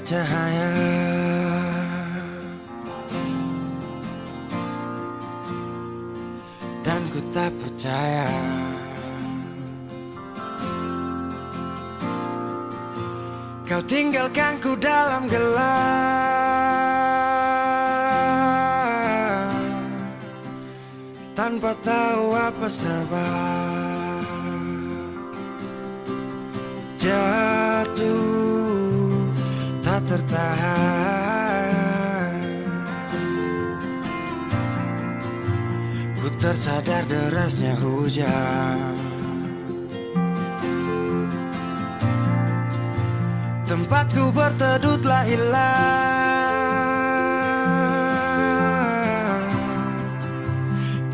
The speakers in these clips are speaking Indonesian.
cahaya, dan ku tak percaya kau tinggalkan ku dalam gelap, tanpa tahu apa sebab. Jatuh tak tertahan, ku tersadar derasnya hujan. Tempatku berteduh telah hilang,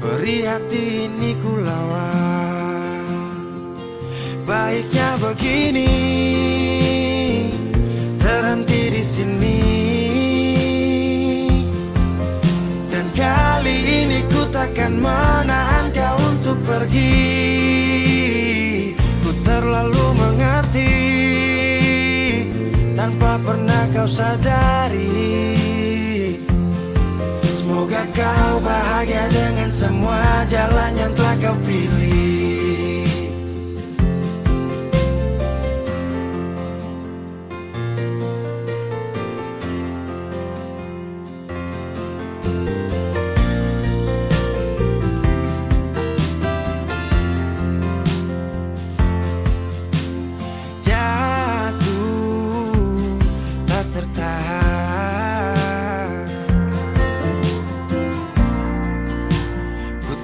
perih hati ini ku lawan. Baiknya begini, terhenti di sini. Dan kali ini ku takkan menahan kau untuk pergi. Ku terlalu mengerti, tanpa pernah kau sadari. Semoga kau bahagia dengan semua jalan yang telah kau pilih.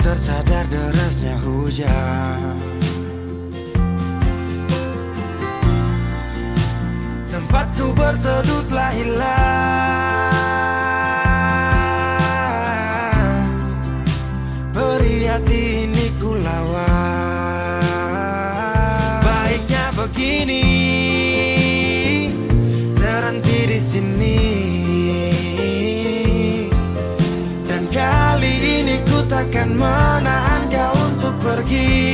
Tersadar derasnya hujan, tempatku berteduh telah hilang, perih hati ini ku lawan. Baiknya begini, terhenti di sini. Dan kali ini ku takkan menahan kau untuk pergi.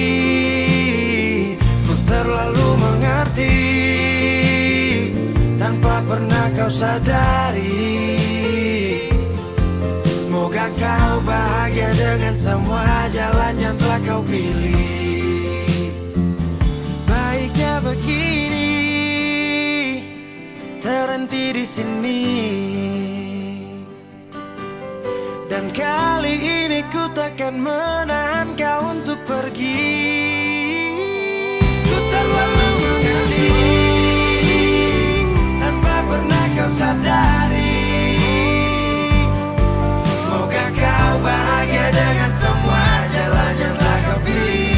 Ku terlalu mengerti, tanpa pernah kau sadari. Semoga kau bahagia dengan semua jalan yang telah kau pilih. Baiknya begini, terhenti di sini. Dan kali ini ku takkan menahan kau untuk pergi. Ku terlalu mengerti, tanpa pernah kau sadari. Semoga kau bahagia dengan semua jalan yang telah kau pilih.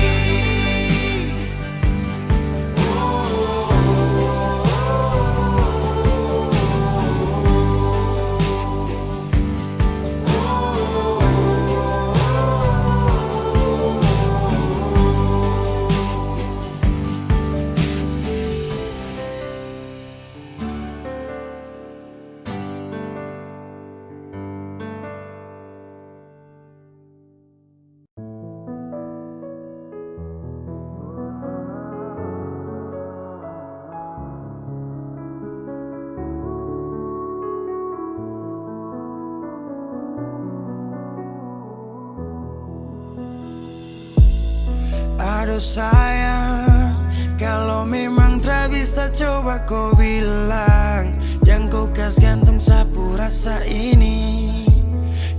Aduh sayang, kalau memang tak bisa coba kau bilang. Jangan kau kas gantung sapu rasa ini.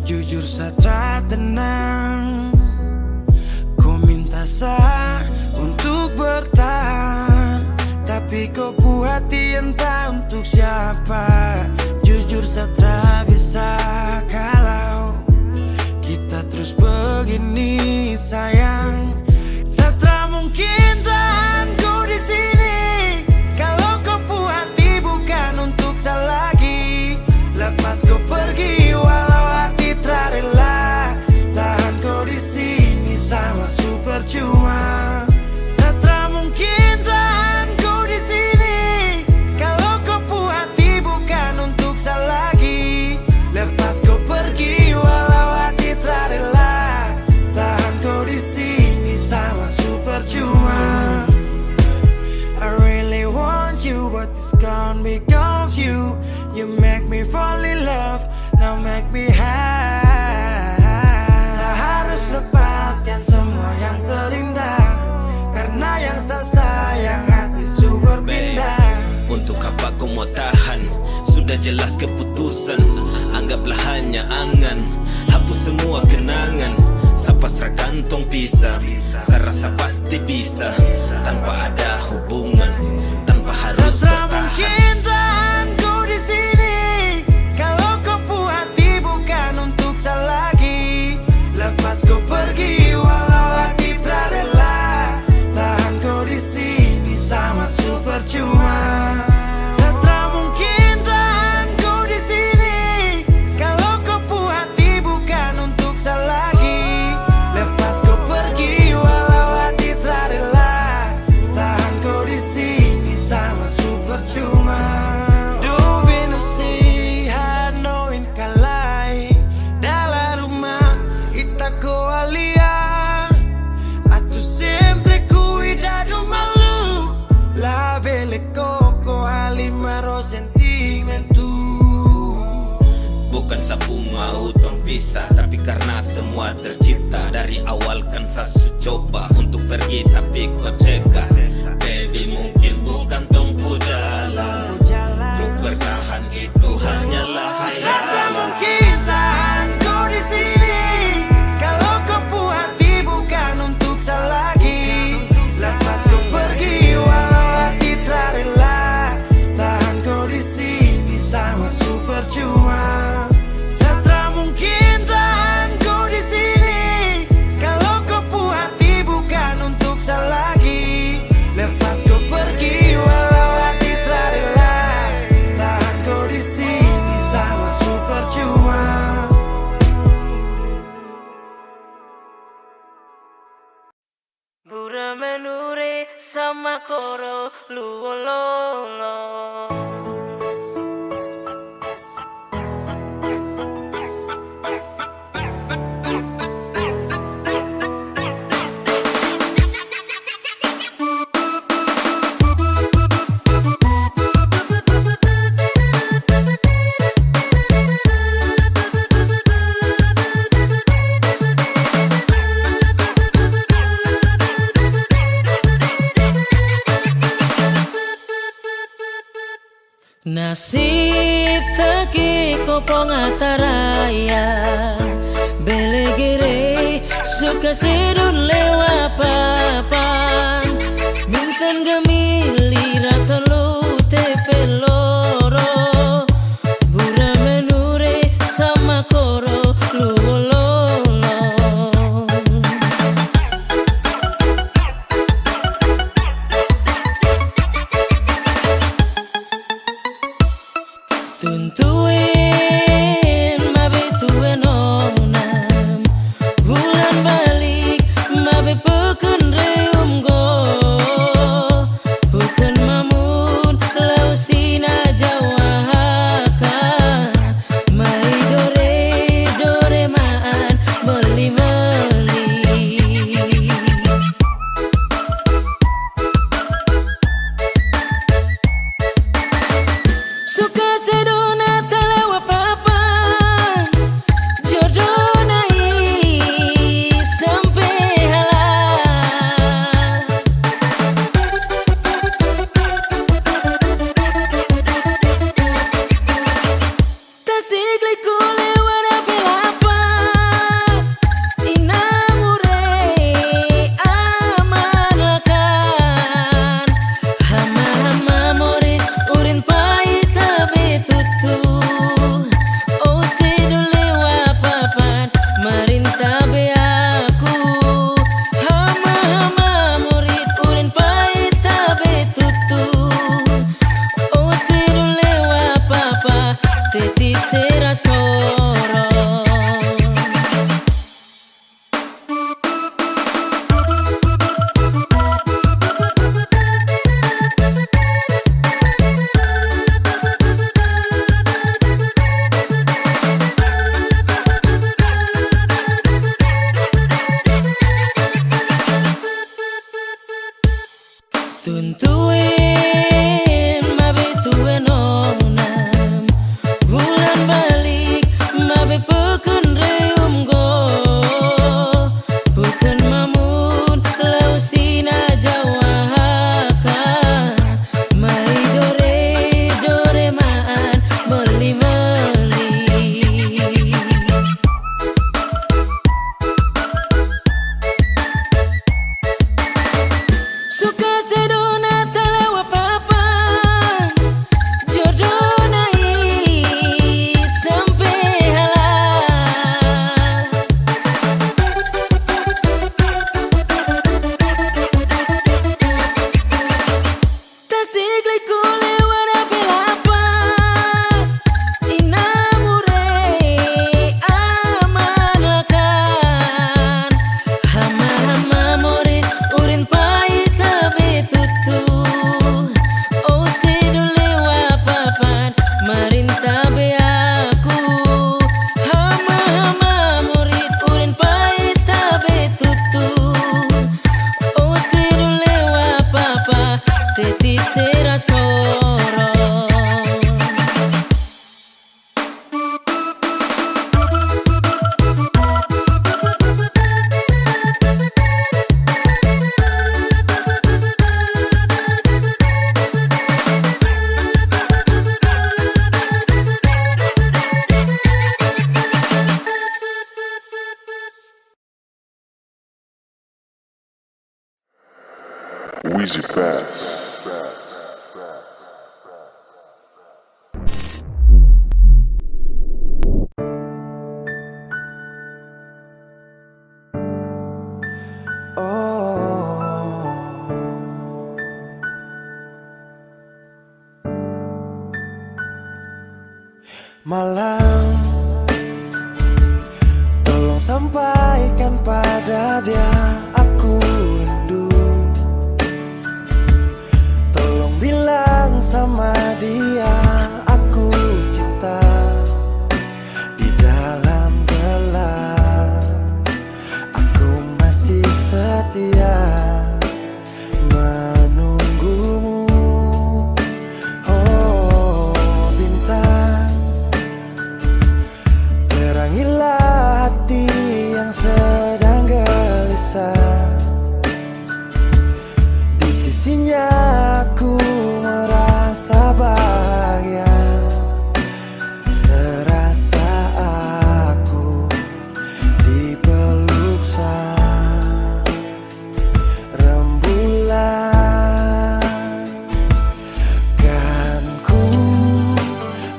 Jujur satra tenang, kau minta sah untuk bertahan. Tapi kau puas hati entah untuk siapa. Jujur satra bisa kalau kita terus begini sayang. Satra mungkin tahan ku di sini. Kalau kau puas hati bukan untuk saya lagi. Lepas kau pergi walau hati tak rela. Tahan kau di sini sama super cuma. Satra mungkin tahan ku di sini. Kalau kau puas hati bukan untuk saya lagi. Lepas kau pergi walau hati tak rela. Tahan kau di sini sama super cuma. I really want you, but it's gone because you jelas keputusan. Anggaplah hanya angan, hapus semua kenangan. Sapa seragantong pisah, saya rasa pasti bisa. Tanpa ada hubungan, tanpa harus Sesama bertahan. mungkin tahanku di sini. Kalau kau puas hati bukan untuk saya lagi. Lepas kau pergi walau hati tak rela. Tahan kau di sini sama super cuma. Setra mungkin tahan kau di sini. Kalau kau puas hati bukan untuk saya lagi. Lepas kau pergi walau hati tak rela. Tahan kau di sini sama super cuma. Du binusihan noin kalai dalam rumah ita ko alia. Atu sempre cuidado malu. La belle coco alimaro sentimentu. Bukan sapu mau tong pisah, tapi karena semua tercipta. Dari awal kan sasu coba untuk pergi tapi kau cegah. Baby mungkin bukan tongku jalan, untuk bertahan itu hanyalah Setra hayalan. mungkin tahan kau di sini. Kalau kau puas hati bukan untuk saya lagi. Lepas kau pergi walau hati tak rela. Tahan kau di sini sama super cuma. Setra mungkin tahan kau di sini. Kalau kau puas hati bukan untuk saya lagi. Lepas kau pergi walau hati tak rela. Tahan kau di sini sama super cuma. Bura menure sama koro luololo. Nasib taki kopong ataraya belegere suka sedun lewa papan mintan gemili ratan lu tepeloro bura menure sama koro luololo. Tuntuin mabe tuen onam bulan balik mabe peken reum go bukan mamun lau sina jawaka mai dore dore maan meli meli. Suka sedona telewa papan jodoh nai Wheezy Bass. Malam, tolong sampaikan pada dia aku rindu. Tolong bilang sama dia aku cinta. Di dalam gelap aku masih setia menunggumu. Oh bintang, terangilah hati yang sedang gelisah. Di sisinya aku merasa bahagia, serasa aku dipeluk sang rembulan. Kan ku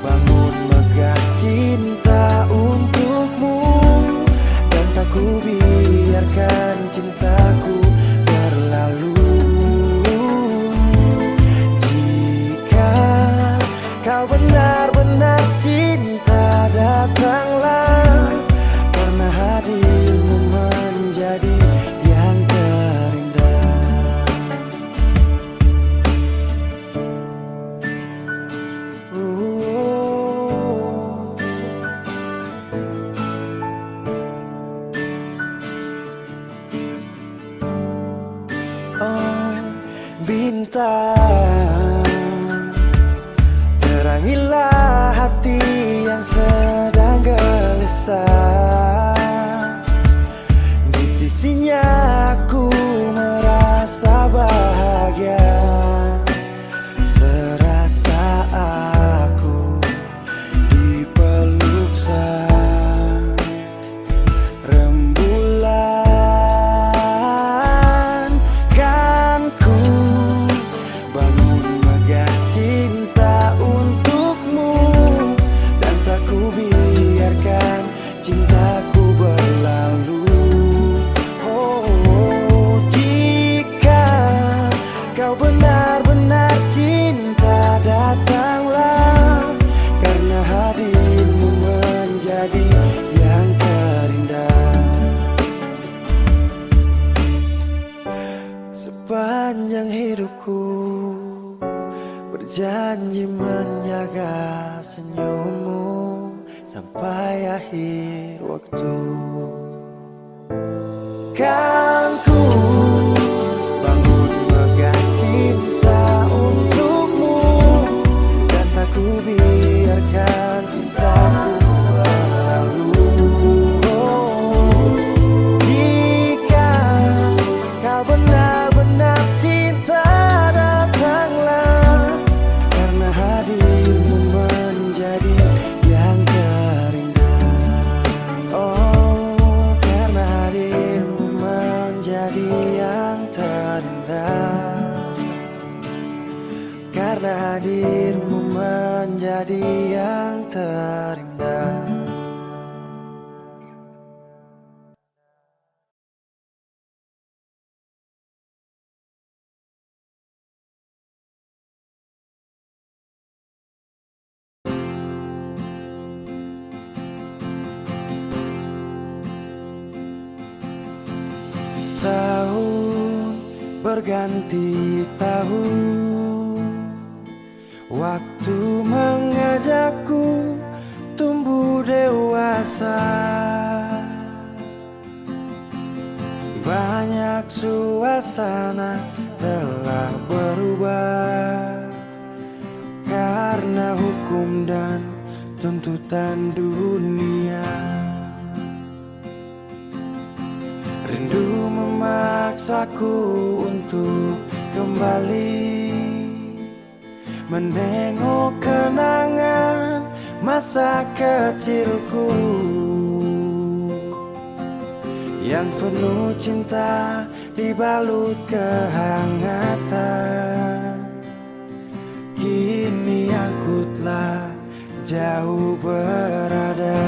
bangun megah cinta untukmu, dan tak ku biarkan cintaku berlalu. Jika kau benar-benar cinta, datanglah, karena hadirmu menjadi yang terindah. Oh bintang, terangilah hati yang sedang gelisah. Di sisinya aku merasa bahagia, serasa aku dipeluk sang rembulan. Kan ku bangun megah cinta untukmu, dan tak ku biarkan cintaku berlalu. Oh jika kau benar-benar cinta, datanglah, karena hadirmu menjadi yang terindah. Sepanjang hidupku berjanji menjaga senyummu sampai akhir waktu. Kan ku bangun megah cinta untukmu, dan tak ku biarkan cintaku berlalu. Oh, jika kau benar-benar cinta, datanglah, karena hadirmu menjadi yang terindah. Oh, karena hadirmu menjadi yang terindah. Karena hadirmu menjadi yang terindah. Tahun berganti tahun, waktu mengajakku tumbuh dewasa. Banyak suasana telah berubah karena hukum dan tuntutan dunia. Rindu memaksaku untuk kembali menengok kenangan masa kecilku yang penuh cinta dibalut kehangatan. Kini aku telah jauh berada,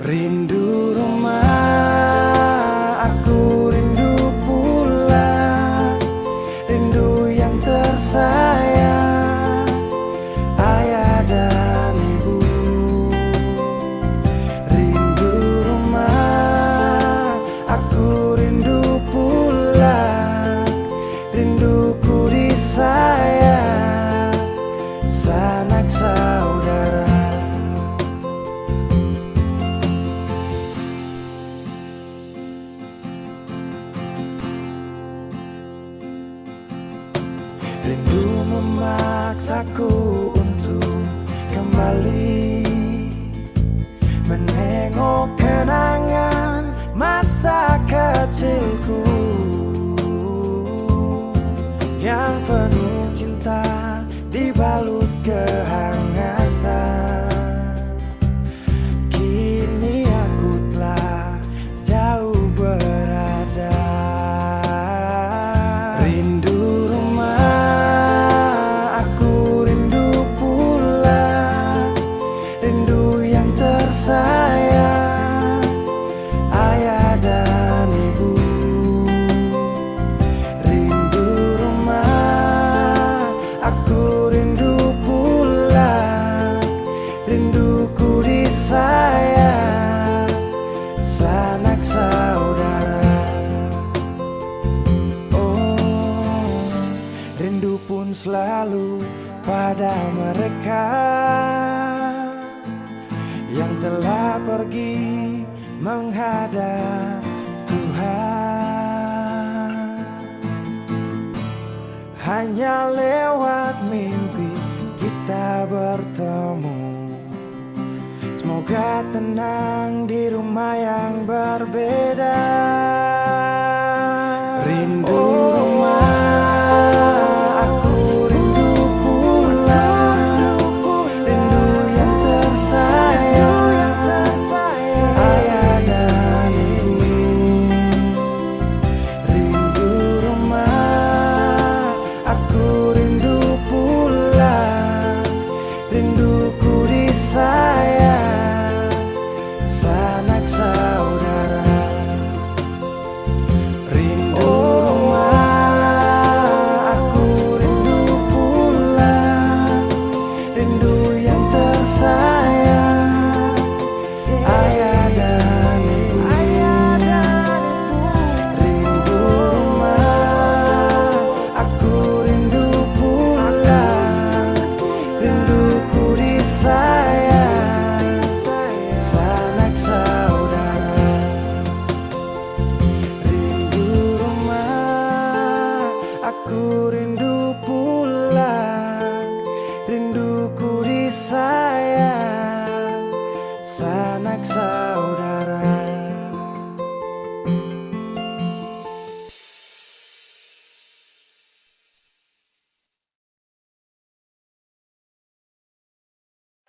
rindu rumah, aku rindu pulang, rindu yang tersayang, ayah dan ibu. Rindu rumah, aku rindu pulang, rinduku disayang, sanak saudara. Rindu memaksaku untuk kembali menengok kenangan masa kecilku yang penuh cinta dibalut kehangatan. Kini aku telah jauh berada, rindu rumah, aku rindu pulang, rindu yang tersayang, ayah dan ibu. Rindu rumah, aku rindu pulang, rinduku disayang, sanak saudara. Oh, rindu pun selalu pada mereka yang telah pergi menghadap Tuhan. Hanya lewat mimpi kita bertemu. Semoga tenang di rumah yang berbeda. Rindu rumah, aku rindu pulang, rindu yang tersayang, ayah dan ibu. Rindu rumah, aku rindu pulang, rinduku disayang, sanak saudara. Rindu rumah, aku rindu pulang, rindu yang tersayang, ayah dan ibu. Rindu rumah, aku rindu pulang, rinduku disayang, sanak saudara. Rindu rumah, aku rindu pulang, rinduku disayang, sanak saudara.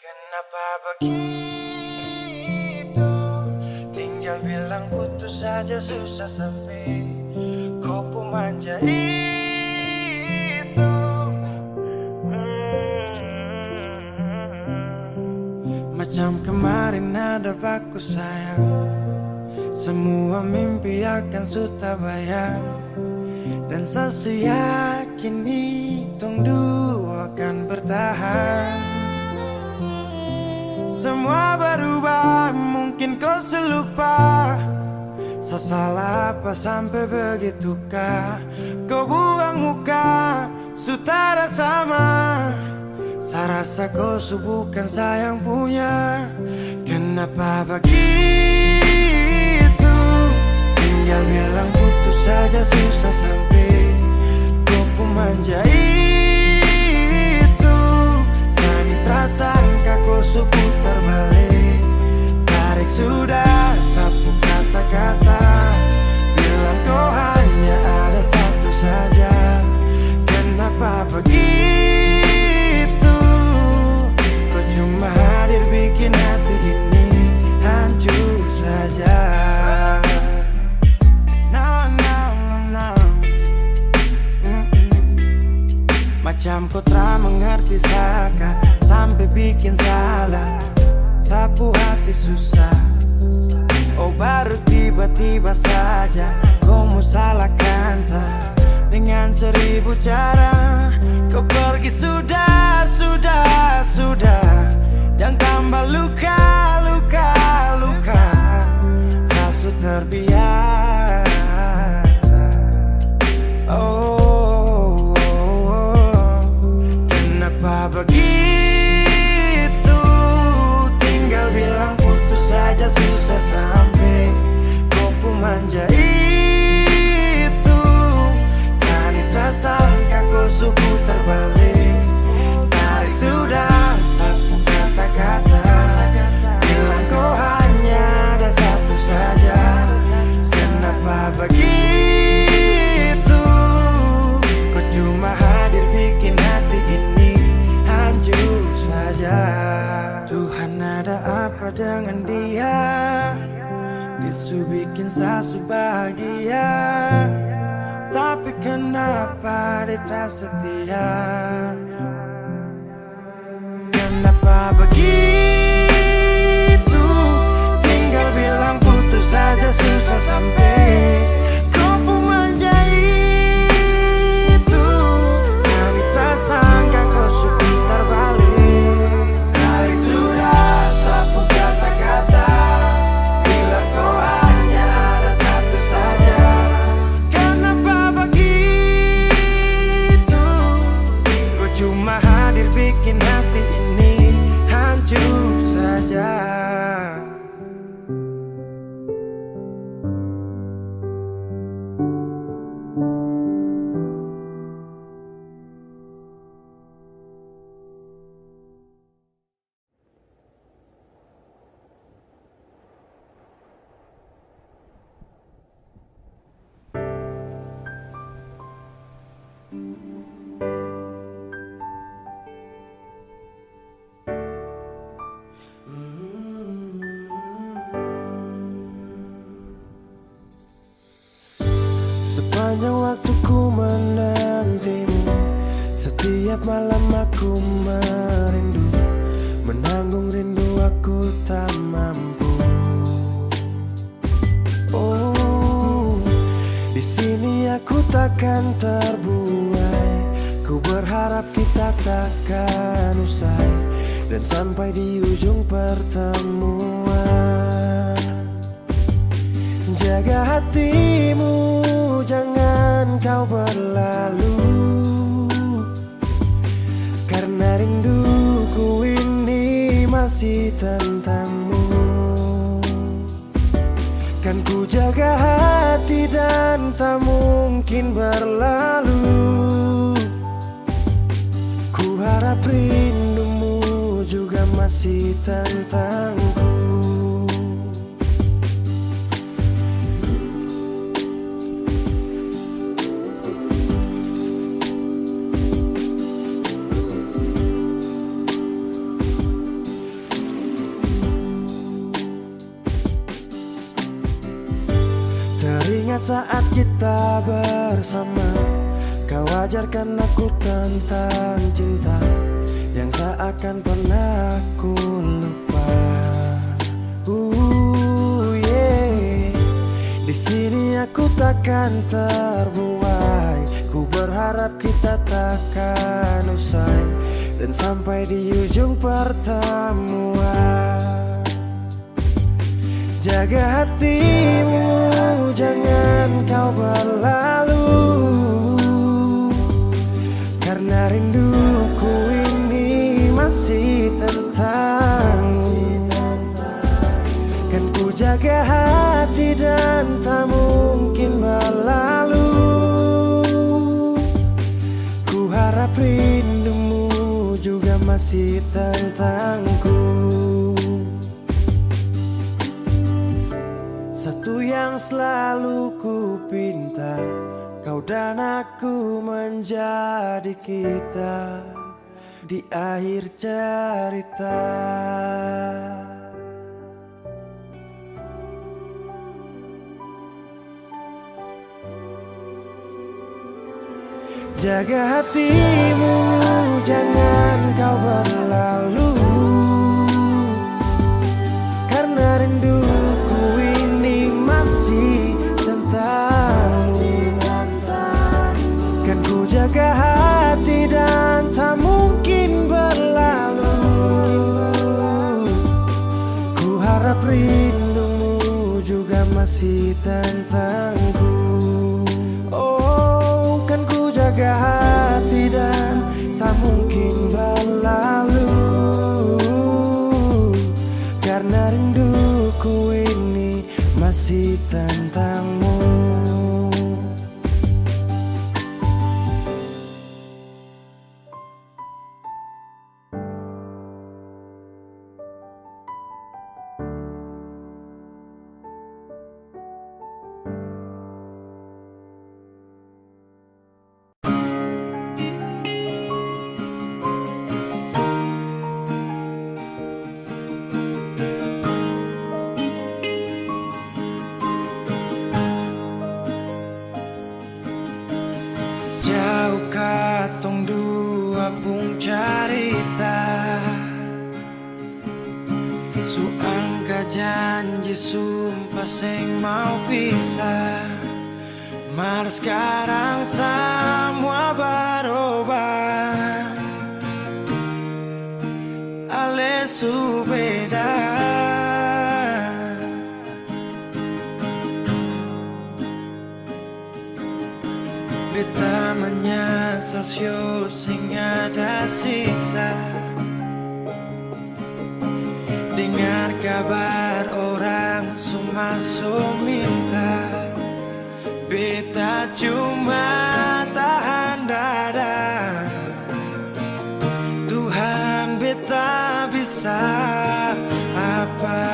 Kenapa begitu? Tinggal bilang putus saja susah sampai kau pun manja itu. Macam kemarin ada aku sayang, semua mimpi akan sudah bayang, dan saya yakin tong dua akan bertahan. Semua berubah, mungkin kau selupa. Saya salah apa sampai begitukah? Kau buang muka, sutara sama. Saya rasa kau bukan sayang punya. Kenapa begitu? Tinggal bilang putus saja susah sampai kau pun manja itu. Sani tersangka kau putar balik, tarik sudah sapu kata-kata, bilang kau hanya ada satu saja. Kenapa begitu? Kau cuma hadir bikin hati ini hancur saja. kau tak mengerti saka, sampai bikin salah, sapu hati susah. Oh baru tiba-tiba saja kau mau salahkan saya dengan 1000 cara. Kau pergi sudah, sudah, sudah. Jangan tambah luka, luka, luka. Saya sudah terbiasa. Oh, kenapa begitu? Tinggal bilang putus saja susah sampai kau pun manja itu. Sani tak sangka kau suku terbalik. Tarik sudah sapu kata-kata, bilang kau hanya ada satu saja. Kenapa begitu? Kau cuma hadir bikin hati ini hancur saja. Tuhan ada apa dengan dia? Disu bikin sasu bahagia, tapi kenapa dia tak setia? Kenapa begitu? Tinggal bilang putus saja susah sampai kau pun manja itu. Sani tak sangka kau suku terbalik. Tarik sudah sapu kata-kata, bilang kau hanya ada satu saja. Kenapa begitu? Kau cuma hadir bikin hati ini hancur saja. Sepanjang waktu ku menantimu, setiap malam aku merindu, menanggung rindu aku tak mampu. Oh, di sini aku takkan terbuai. Ku berharap kita takkan usai dan sampai di ujung pertemuan. Jaga hatimu, jangan kau berlalu, karena rinduku ini masih tentangmu. Kan ku jaga hati dan tak mungkin berlalu. Ku harap rindumu juga masih tentangku. Teringat saat kita bersama, kau ajarkan aku tentang cinta yang tak akan pernah aku lupa. Yeah. Di sini aku takkan terbuai. Ku berharap kita takkan usai dan sampai di ujung pertemuan. Jaga hatimu, jangan kau berlalu, karena rinduku ini masih tentangmu. Kan ku jaga hati dan tak mungkin berlalu. Ku harap rindumu juga masih tentangku. Satu yang selalu ku pinta, kau dan aku menjadi kita di akhir cerita. Jaga hatimu, jangan kau berlalu, karena rinduku ini masih tentangmu. Kan ku jaga hati dan tak mungkin berlalu. Ku harap rindumu juga masih tentangku. Oh, kan ku jaga hati dan tak mungkin berlalu, karena rinduku ini masih tentangmu. Jauh katong dua pung carita, suangka janji sumpah seng mau pisah. Mar sekarang semua berubah, ale su beda. Beta menyesal sio sing ada sisa. Dengar kabar orang semua minta, beta cuma tahan dada. Tuhan beta bisa apa?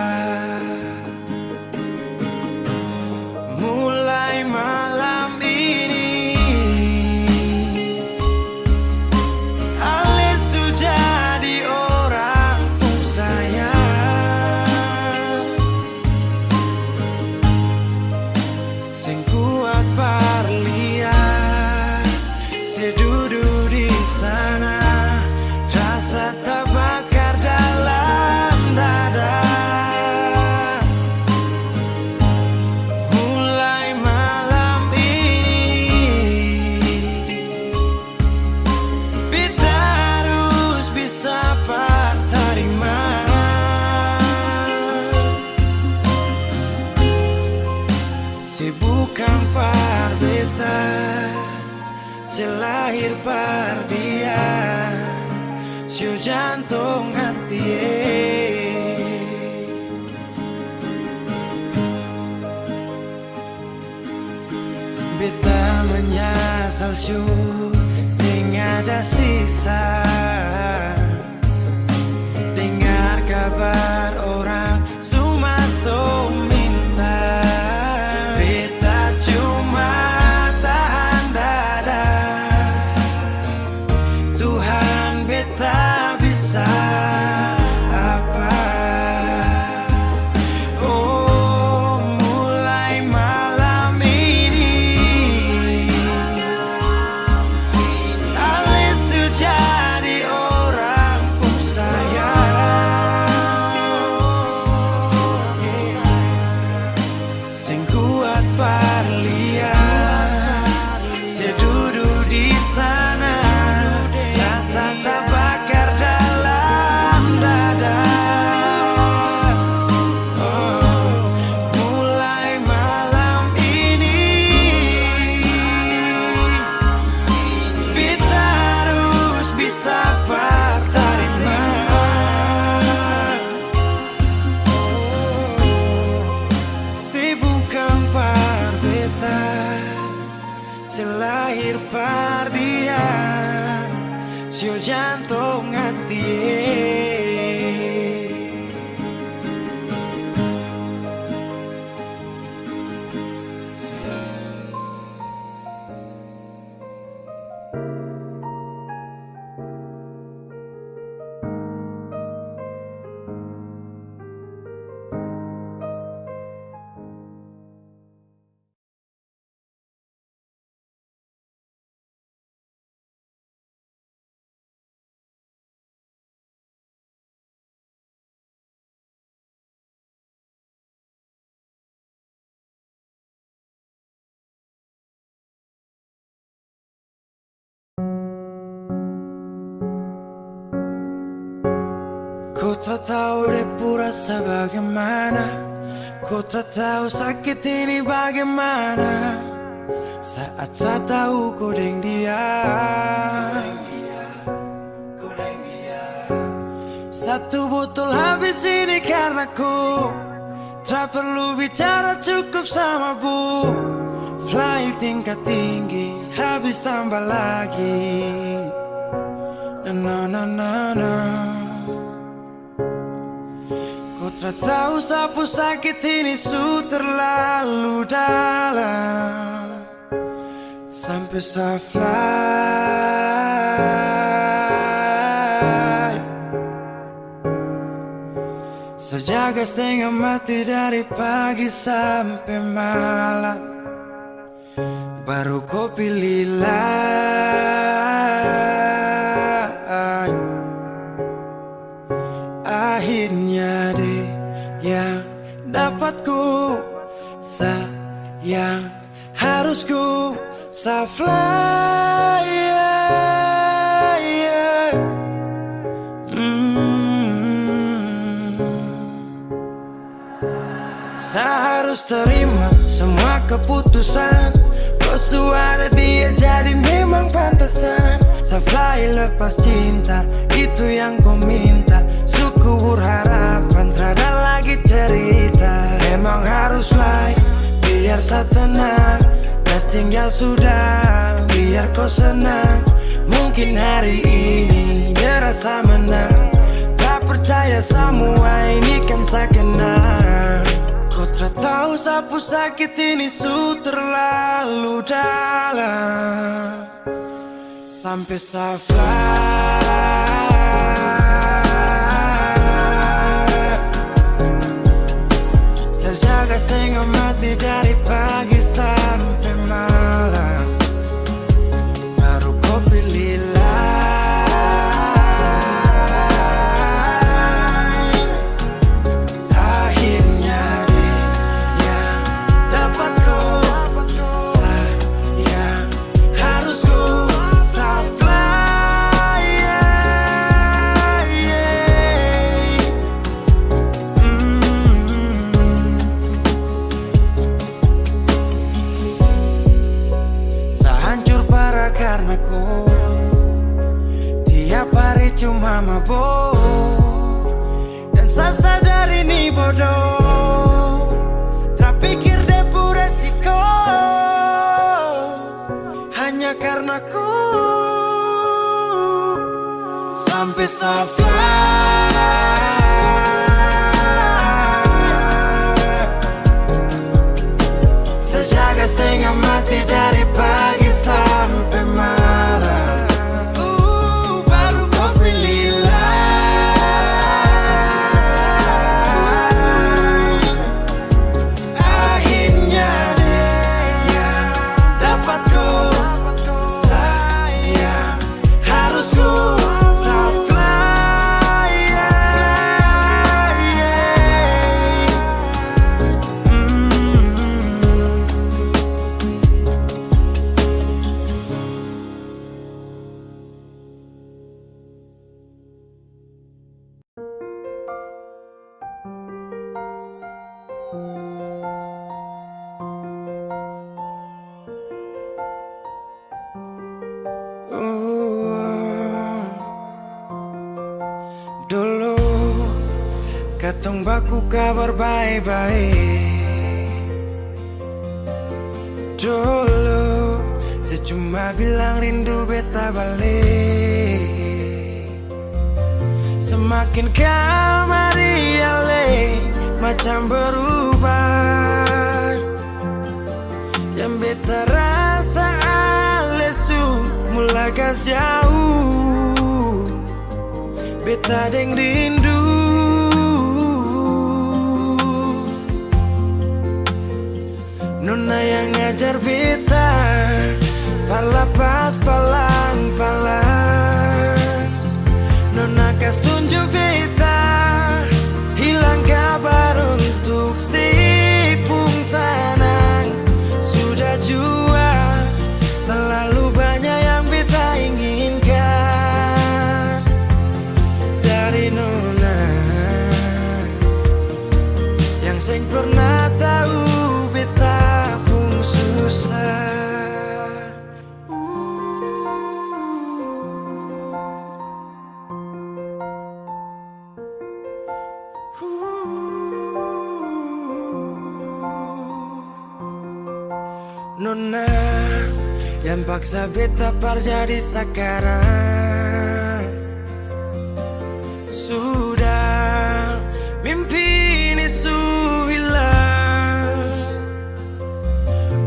Mulai malam ini Ale su jadi orang pun sayang, sing kuat berlian, sedudu di sana, rasa terbakar dalam dada. Mulai malam ini beta harus bisa terima. Si bukan par beta, si lahir par dia, si jantung hati. Beta menyesal syu sing ada sisa. Dengar kabar orang semua minta, beta cuma tahan dada. Tuhan beta bisa apa? Oh, mulai malam ini Ale su jadi orang pun sayang, sing kuat berlian, sedudu di sana, rasa terbakar dalam dada. Oh, mulai malam ini beta harus bisa terima. Si bukan par beta, si lahir par dia, si jantung hati. tak tahu depu rasa bagaimana, ku tak tahu sakit ini bagaimana. Saat saya tahu ku deng dia, satu botol habis ini karena ku tak perlu bicara, cukup sama bu. Fly tingkat tinggi, habis tambah lagi. Na na na na. Ku tak tahu sapu sakit ini su terlalu dalam, sampai saya fly. Sejaga setengah mati dari pagi sampai malam, baru kau pilih lain. Akhirnya deh yang dapat ku sayang, harus ku fly, yeah, yeah. Saya harus terima semua keputusan, kau ada dia jadi memang pantasan. Saya fly lepas cinta, itu yang kau minta. Suku berharapan, terada lagi cerita. Memang harus fly, biar saya tenang. Gas tinggal sudah, biar kau senang. Mungkin hari ini dia rasa menang. Tak percaya semua ini kan saya kenal. Kau tak tahu sapu sakit ini su terlalu dalam, sampai saya fly. Saya jaga setengah mati dari pagi sampai malam, baru kau pilih lain. Akhirnya dia yang dapat kau sayang, harus kau fly, yeah, yeah. Saya hancur parah karena kau tiap hari cuma mabuk, dan saya sadar ini bodoh. Terpikir depu resiko hanya karena ku, sampai saya fly. Sejaga setengah mati dari pagi sampai malam, baru kau pilih lain. Akhirnya dia yang dapat ku sayang, harus ku fly, yeah, yeah. Dulu katong baku kabar baik-baik. Dulu saya cuma bilang rindu beta balik. Semakin kamari ale macam berubah, yang beta rasa alesu mulai gas jauh. Beta deng rindu, nona yang ngajar beta palapas palang-palang. Nona kas tunjuk beta hilang kabar untuk si pung sanang. Sudah jua terlalu banyak yang beta inginkan dari nona. Nona yang paksa beta jadi sekarang. Sudah mimpi ini hilang.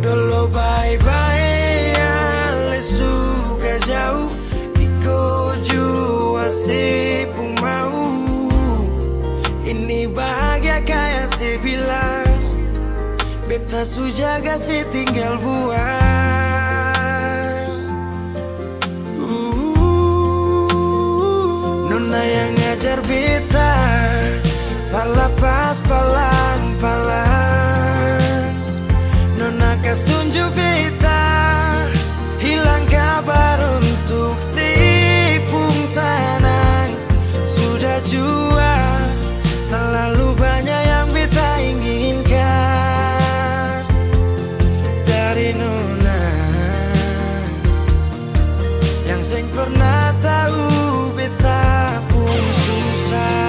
Dulu bye-bye ale suka jauh. Iko jua sepung mau. Ini bahagia kayak saya bilang. Beta su jaga si tinggal buang. Nona yang ngajar beta pala pas palang-palang. Nona kas tunjuk beta hilang kabar untuk si pungsanang. Sudah jua terlalu banyak yang beta inginkan dari Nona yang seng pernah tahu beta pun susah.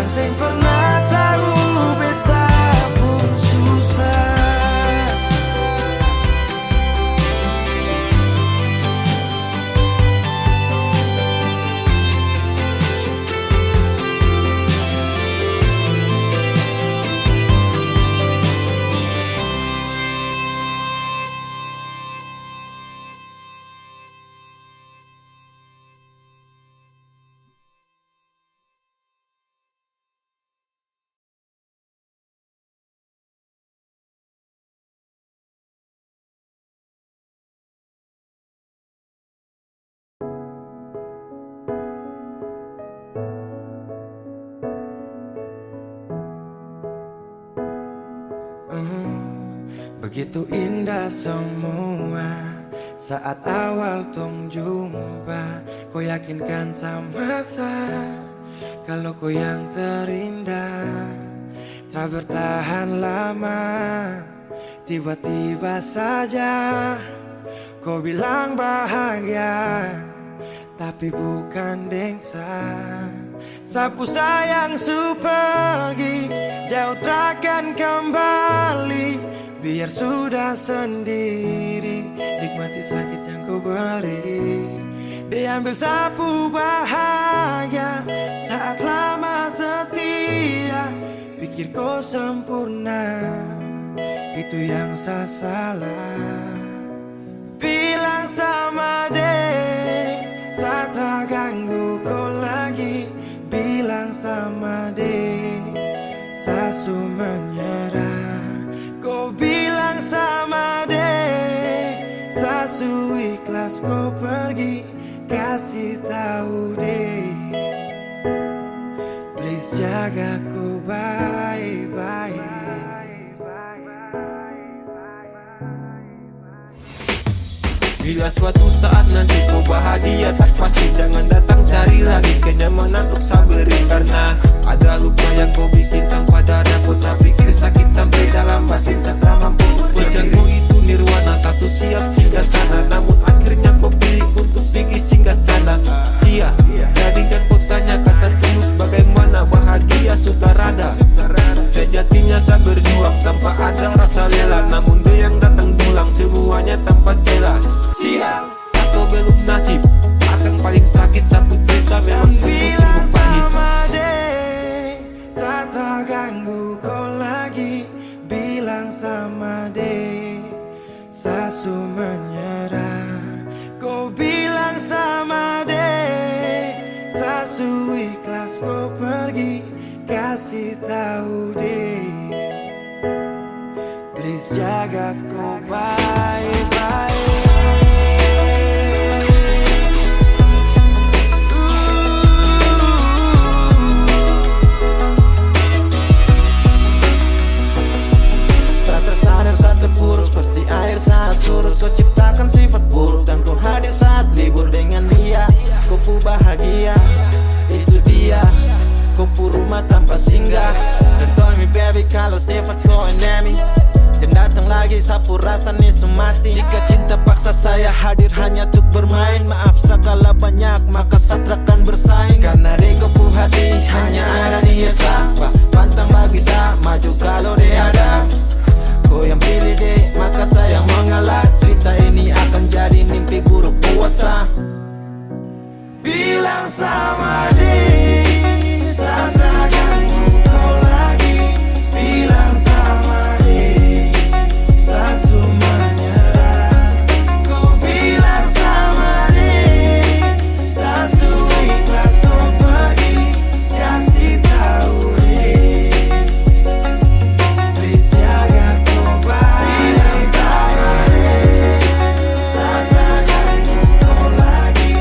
Sing pernah tahu beta pun susah. Begitu indah semua saat awal tong jumpa. Kau yakinkan sama saya kalau kau yang terindah. Tak bertahan lama, tiba-tiba saja kau bilang bahagia, tapi bukan dengsa. Sapu sayang su pergi, jauh takkan kembali. Biar sudah sendiri, nikmati sakit yang kau beri. Diambil sapu bahagia saat lama setia. Pikir kau sempurna, itu yang saya salah. Bilang sama deh, saat terganggu kau lagi. Bilang sama deh, sasu menyerah. Kau bilang sama deh, sasu ikhlas kau pergi. Kasih tahu deh, please jaga ku baik-baik. Bila suatu saat nanti kau bahagia tak pasti, jangan datang cari lagi kenyamanan untuk sabari. Karena ada luka yang kau bikin tanpa dada. Kau tak pikir sakit sampai dalam batin saat mampu berdiri. Itu nirwana, sasu siap singgah sana. Namun akhirnya kau pilih untuk pergi singgah sana. Iya, jadi jangan kau tanya kata tulus bagaimana bahagia sutarada. Sejatinya saya berjuang tanpa ada rasa rela. Namun dia yang datang pulang semuanya tanpa celah. Sial atau belum nasib akan paling sakit sapu cerita memang sungguh-sungguh pahit. Sama deh, saat terganggu kau lagi. Bilang sama deh, sasu menyerah. Kau bilang sama kasih tahu deh, please jaga kau baik-baik. Saat tersadar, saat terpuruk seperti air saat surut, kau ciptakan sifat buruk dan kau hadir saat libur dengan dia. Kau pu bahagia, itu dia. Kau pu rumah tanpa singgah. Dan told me baby kalau sifat kau enemy, dan datang lagi sapu rasa nih semati. Jika cinta paksa saya hadir hanya untuk bermain, maaf sekala banyak maka satrakan bersaing. Karena di kau pu hati hanya ada dia siapa, pantang bagi saya maju kalau dia ada. Kau yang pilih deh, maka saya mengalah. Cerita ini akan jadi mimpi buruk buat saya. Bilang sama dia, saat raganmu kau lagi. Bilang sama dia, saat semua menyerah. Kau bilang sama dia, saat semua ikhlas kau pergi. Kasih tahu dia, please jaga kau baik. Bilang sama dia, saat raganmu kau lagi.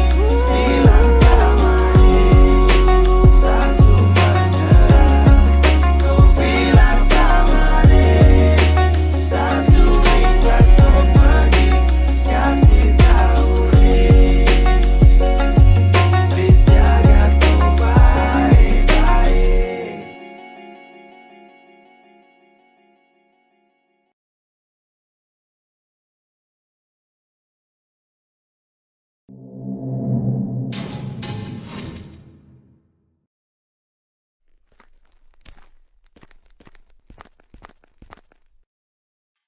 Bilang sama dia, saat semua menyerah. Kau bilang sama dia, saat semua ikhlas kau pergi. Kasih tahu dia, please jaga kau baik-baik.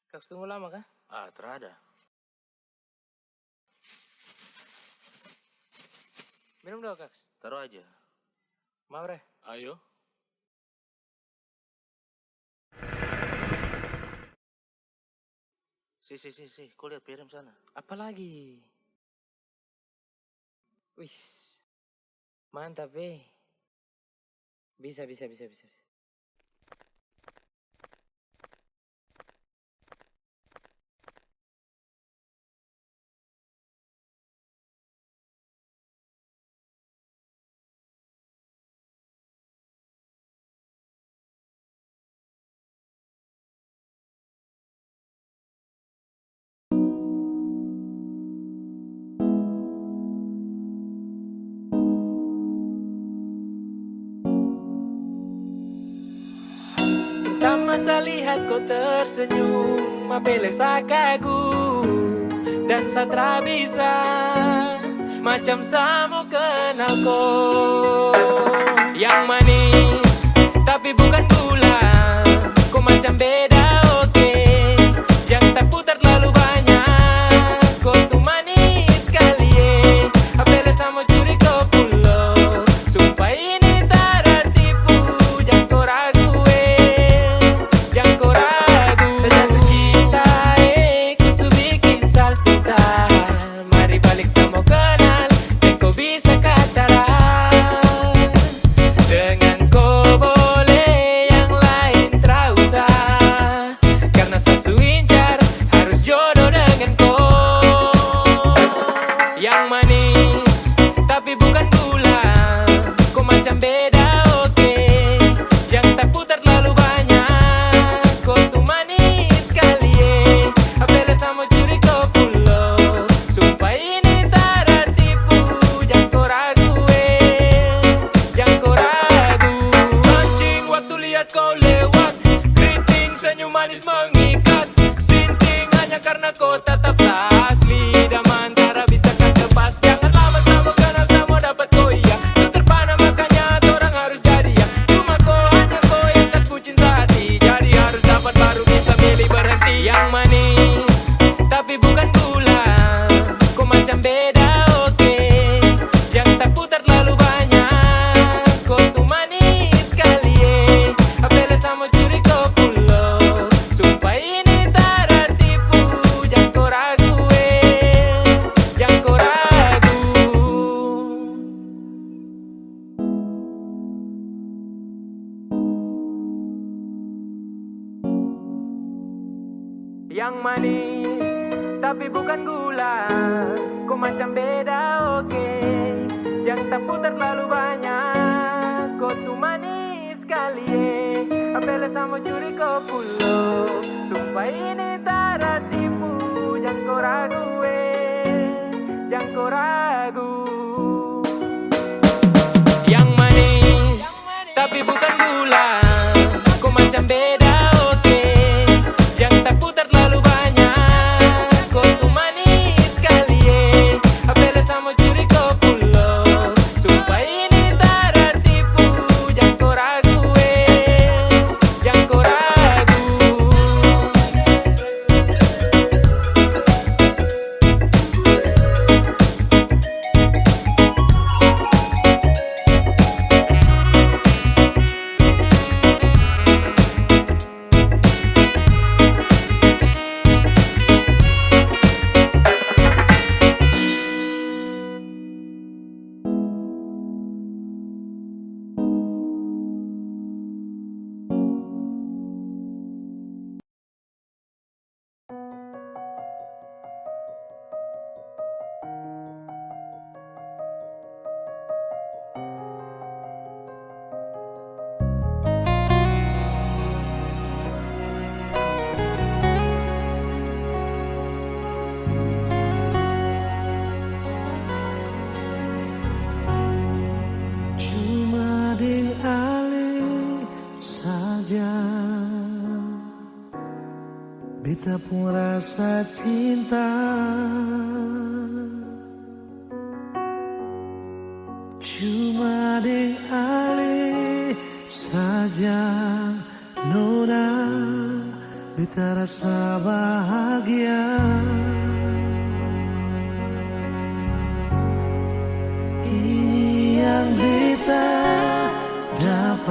Kaks tunggu lama kah? Terada. Minum dong Kaks. Taruh aja. Mau Re? Ayo. Si, kau lihat piring sana. Apa lagi? Wis. Mantap Bisa. Pertama saya lihat kau tersenyum, apele saya kagum dan saya tak bisa macam saya mau kenal kau. Yang manis tapi bukan gula, kau macam beda oke. Yang tak putar terlalu banyak, kau tuh manis sekali apele saya mau curi kau pulau. Sumpah ini tak ada tipu, jangan kau ragu jangan kau ragu. Saya jatuh cinta ku su bikin salting sah. Mari balik saya mau kenal, dan kau bisa kataran. Dengan kau boleh yang lain tak usah, karena saya su incar harus jodoh dengan kau. Yang manis tapi bukan gula, kau macam beda oke. Yang tak putar terlalu banyak, kau tuh manis sekali apele saya mau curi kau pulau. Sumpah ini tak ada tipu, jangan kau ragu jangan kau ragu. Mancing waktu lihat kau lewat, keriting senyum manis mengikat. Sinting hanya karena kau tetap asli, dan antara bisa kas lepas. Jangan lama sama kenal sama dapat kau iya. So terpana makanya orang harus jadi ya. Cuma kau hanya kau yang kas bucin sehati, jadi harus dapat baru bisa milih berhenti. Yang manis tapi bukan gula, kau macam beda oke. Yang tak putar terlalu banyak, kau tuh manis sekali apele saya mau curi kau pulau. Sumpah ini tak ada tipu, jangan kau ragu Yang manis tapi bukan gula, kau macam beda oke. Jangan tak putar terlalu banyak, kau tuh manis sekali apel sama curi kau pulau. Sumpah ini tak tipu, jangan kau ragu jangan kau ragu. Yang manis tapi bukan gula, kau macam beda oke. Jangan tak putar terlalu banyak, kau tuh manis sekali apel sama curi kau pulau. Sumpah ini tak tipu, jangan kau ragu jangan kau ragu. Cuma dialih saja beta pun rasa cinta. Cuma dialih saja nona beta rasa bahagia. Ini yang beta dapat,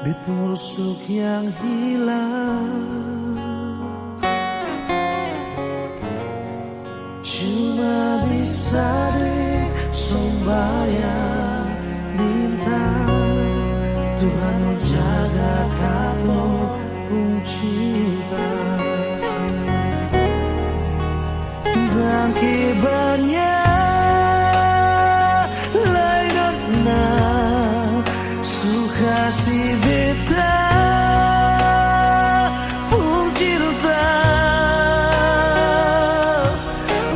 beta rusuk yang hilang. Cuma bisa disombayang minta Tuhan jaga kamu pun cinta. Dan kibarnya lainnya suka si beta pun cinta.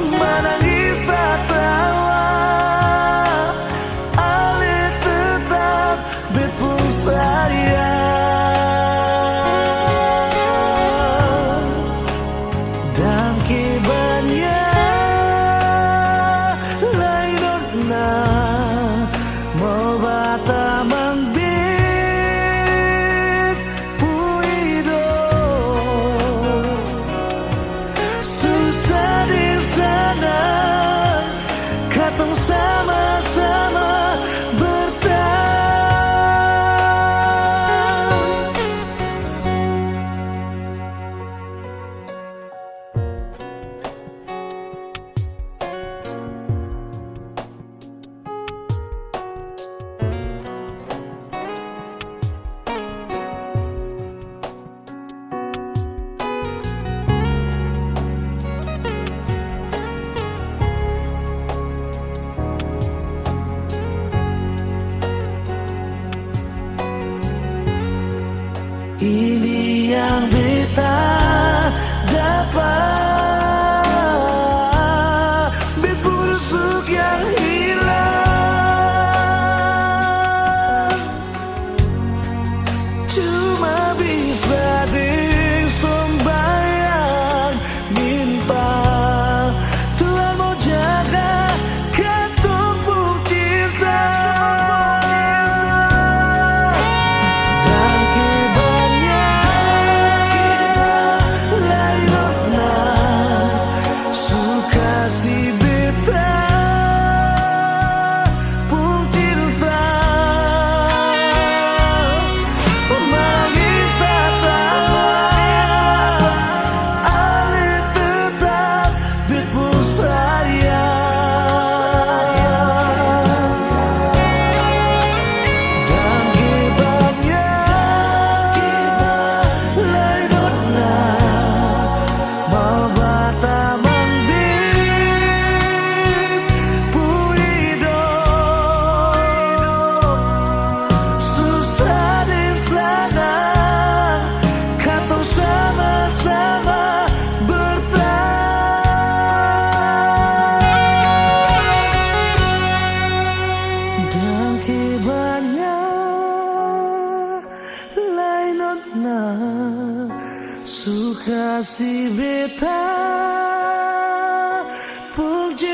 Menangis tak tawa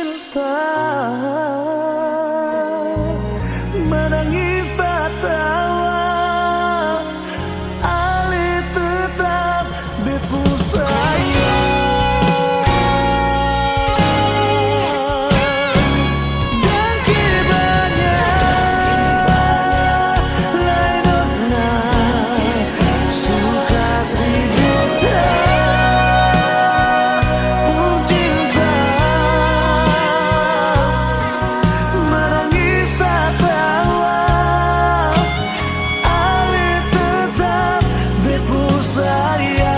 cinta, menangis tak tawa, Ali tetap bepu sayang. Dan kibanya lainnya suka si beta pun cinta, menangis tak tawa, Ali tetap bepu sayang.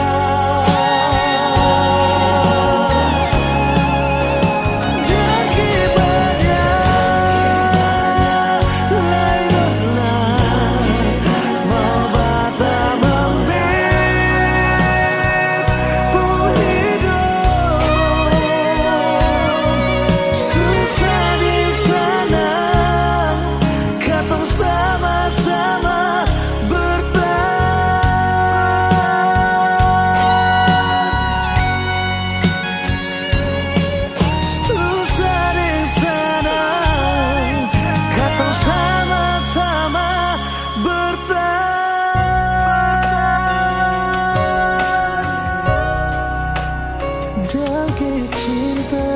Dan kibanya lainnya mau bata membit pun hidup susah di sana, katong sama-sama bertahan. Susah di sana, katong sama-sama bertahan. Jangkit cinta.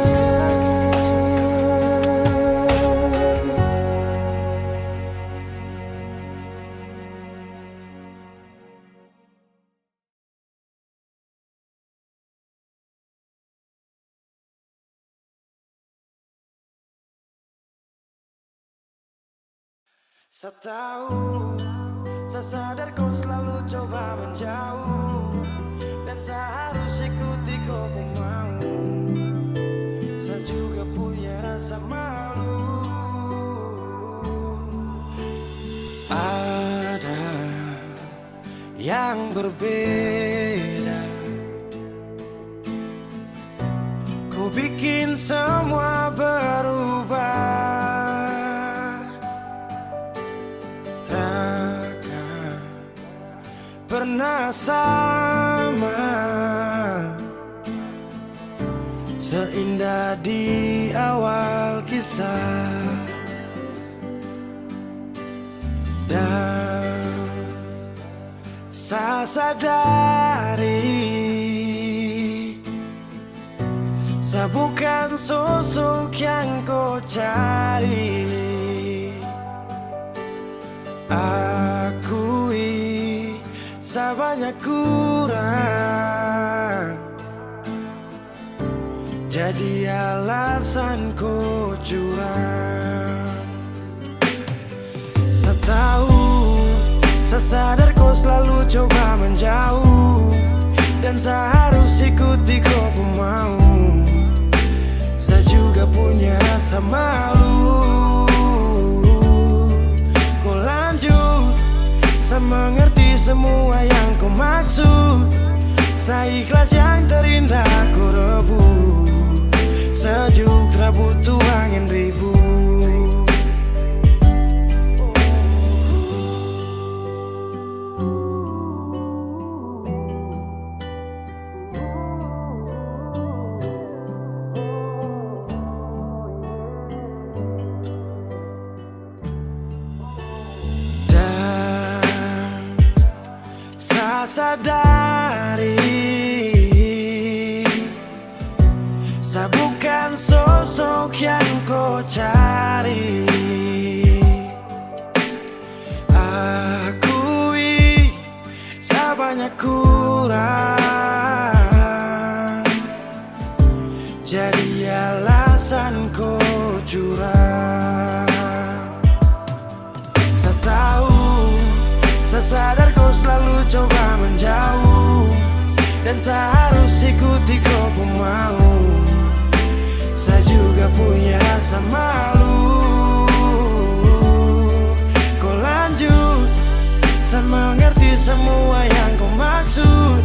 Setahu, saya sadar kau selalu coba menjauh, dan saya harus ikuti kau mau. Saya juga punya rasa malu. Ada yang berbeda, kau bikin semua berubah. Takkan pernah sama, seindah di awal kisah. Dan saya sadari, saya bukan sosok yang kau cari. Akui saya banyak kurang, jadi alasan kau curang. Setahu, saya sadar kau selalu coba menjauh, dan saya harus ikuti kau mau. Saya juga punya rasa malu. Kau lanjut, saya mengerti semua yang kau maksud. Saya ikhlas yang terindah kau rebut, sejuk tak butuh angin ribut. Saya sadari, saya bukan sosok yang kau cari. Akui saya banyak kurang, jadi alasan kau curang. Saya tahu, saya sadar kau selalu coba menjauh, dan saya harus ikuti kau mau. Saya juga punya rasa malu. Kau lanjut, saya mengerti semua yang kau maksud.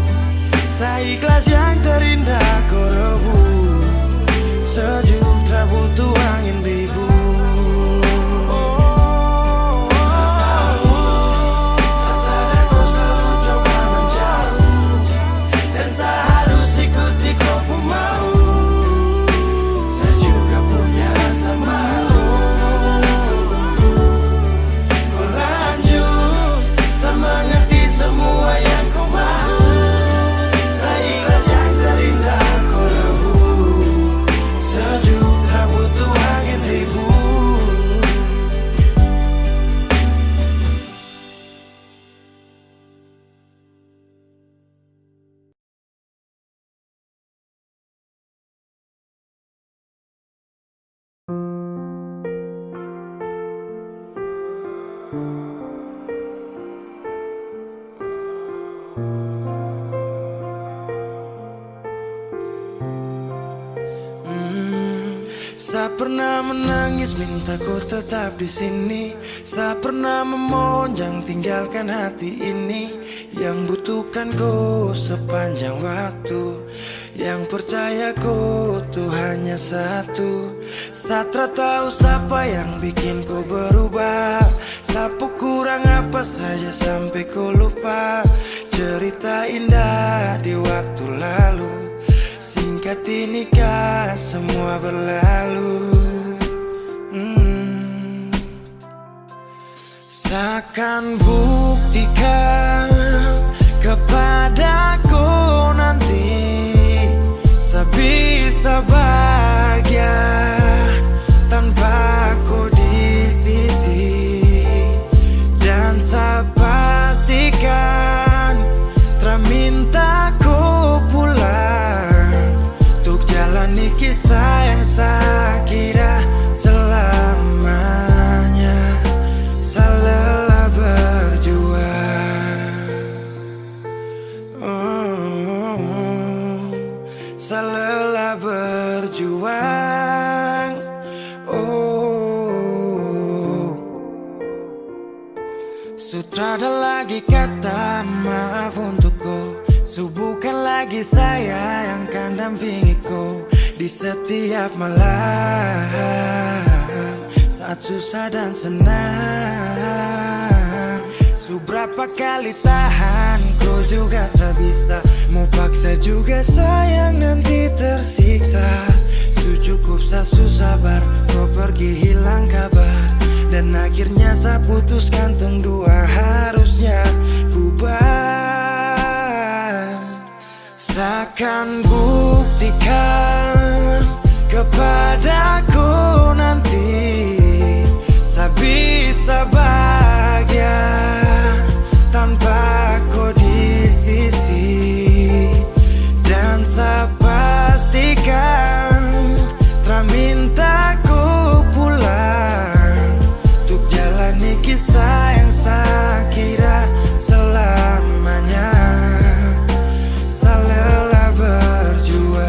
Saya ikhlas yang terindah kau rebut, sejuk tak butuh angin ribut. Saya juga punya Saya pernah menangis minta kau tetap di sini. Saya pernah memohon jangan tinggalkan hati ini. Yang butuhkan kau sepanjang waktu, yang percaya kau tuh hanya satu. Saya tahu siapa yang bikin kau berubah. Sapu kurang apa saja sampai kau lupa. Cerita indah di waktu lalu, singkat ini kah semua berlalu. Saya akan buktikan kepadaku nanti, saya bisa bahagia tanpa kau di sisi. Dan saya pastikan minta kau pulang untuk jalani kisah yang saya kira selamanya. Saya lelah berjuang, saya lelah berjuang. Sutrada lagi kata maaf untukku. Bukan lagi saya yang akan dampingi kau di setiap malam, saat susah dan senang. Seberapa kali tahan kau juga tak bisa. Mau paksa juga sayang nanti tersiksa. Cukup saya sabar kau pergi hilang kabar. Dan akhirnya saya putuskan tong dua harusnya bubar. Saya akan buktikan kepadaku nanti, saya bisa bahagia tanpa kau di sisi. Dan saya pastikan minta kau pulang untuk jalani kisah yang saya kira selamanya. Saya lelah berjuang,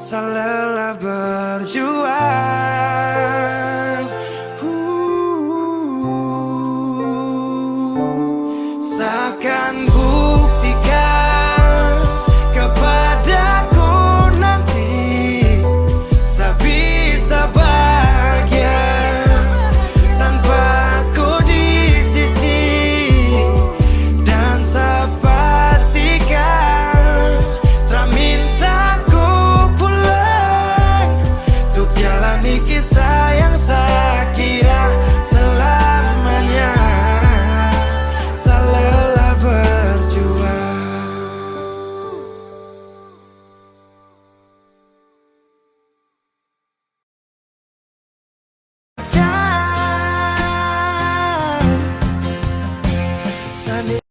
saya lelah berjuang. Saya akan buktikan kepadaku nanti, saya bisa bahagia tanpa kau di sisi. Dan saya pastikan minta kau pulang untuk jalani kisah yang saya kira selamanya. Saya lelah berjuang. Sandi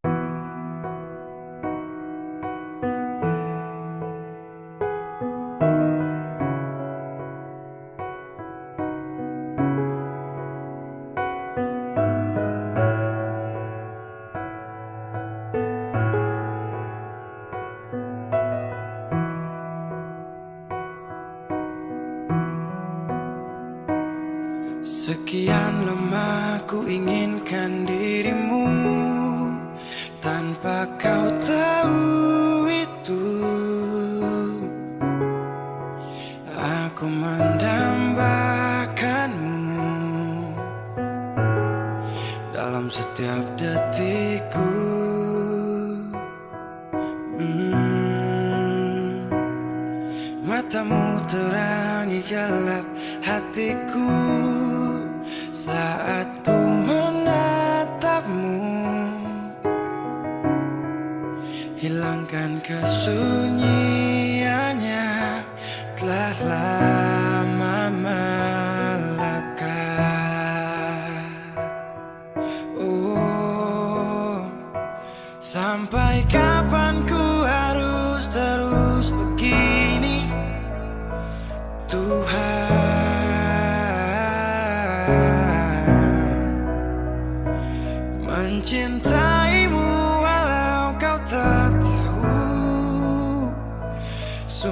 sekian lama ku inginkan dirimu, tanpa kau tahu itu. Aku mendambakanmu dalam setiap detikku. Matamu terangi gelap hatiku saat ku menatapmu. Hilangkan kesunyiannya, telah lama melekat. Oh, sampai kapan ku harus terus begini, Tuhan? Mencintaimu walau kau tak tahu. Biarkan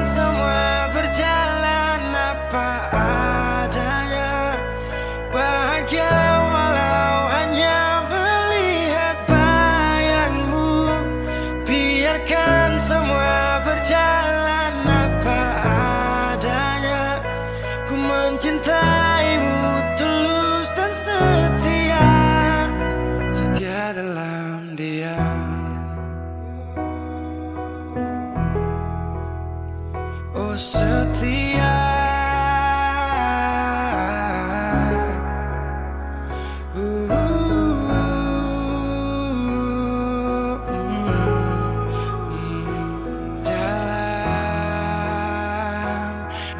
semua berjalan apa adanya. Bahagia walau hanya melihat bayangmu. Biarkan semua berjalan apa adanya. Ku mencintaimu tulus dan setia, setia dalam diam. Oh setia, dalam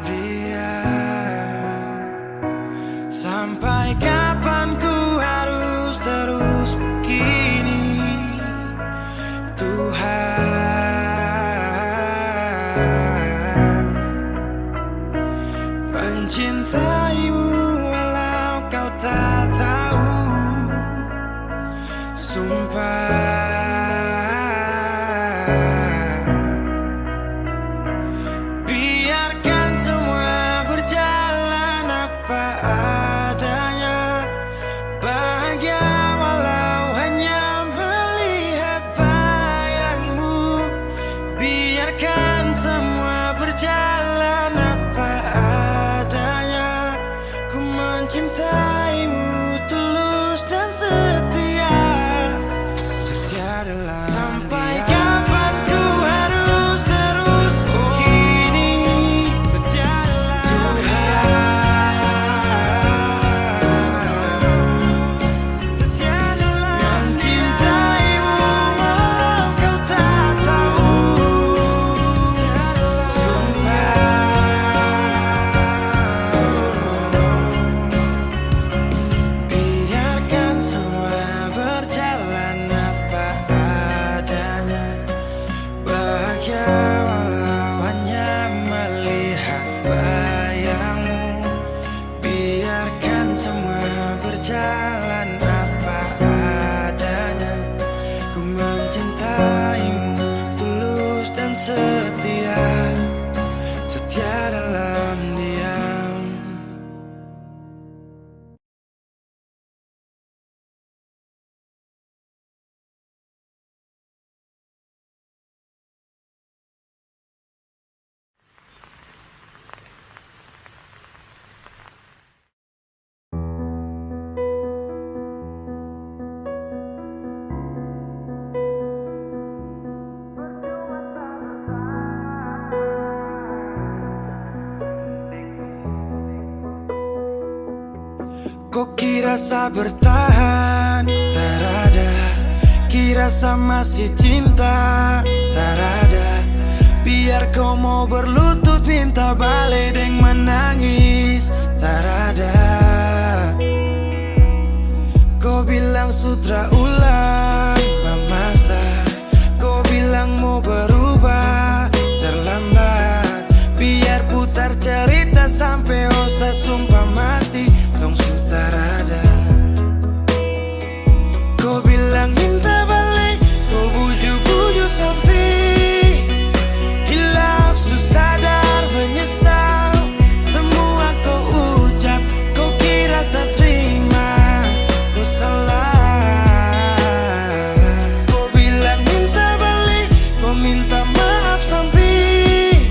diam. Sampai kapan ku harus terus begini, Tuhan? Mencintaimu walau kau tak tahu. Sumpah, biarkan semua berjalan apa adanya. Bahagia walau hanya melihat bayangmu. Biarkan semua berjalan apa adanya. Ku mencintaimu tulus dan setia, setia dalam. Sampai kapan ku harus terus begini, setia dalam Tuhan. Setia dalam mencintaimu walau kau tak tahu. Biarkan semua berjalan apa adanya. Bahagia walau hanya melihat bayangmu. Biarkan semua berjalan apa adanya. Ku mencintaimu tulus dan setia, setia dalam diam. Kok kira sa bertahan? Tak ada. Kira sa masih cinta? Tak ada. Biar kau mau berlutut minta balik deng menangis. Tak ada. Kau bilang sutra ulang masa. Kau bilang mau berubah terlambat. Biar putar cerita sampai osa sumpah mati. Dong sutar ada. Kau bilang minta balik, kau buju-buju sampai hilaf susah sadar menyesal. Semua kau ucap, kau kira saya terima. Kau salah. Kau bilang minta balik, kau minta maaf sampai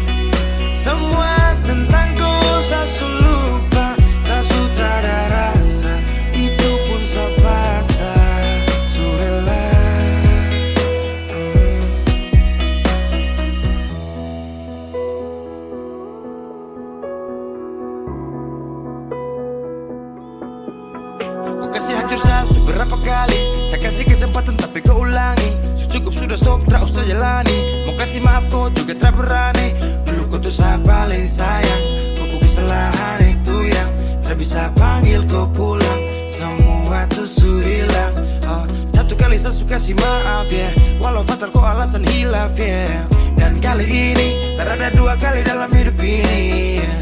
semua tentang kau saya lupa. Tak sutradara rasa, itu pun saya paksa. Surela. Kau kasih hancur saya seberapa kali. Saya kasih kesempatan tapi kau ulangi. Cukup sudah stop, tak usah jalani. Mau kasih maaf kau juga tak berani. Dulu kau tuh saya paling sayang. Kau bukan kesalahan itu yang tak bisa panggil kau pulang. Semua tuh su hilang. Satu kali saya suka kasih maaf ya, walau fatal kau alasan hilaf ya. Dan kali ini tak ada dua kali dalam hidup ini ya.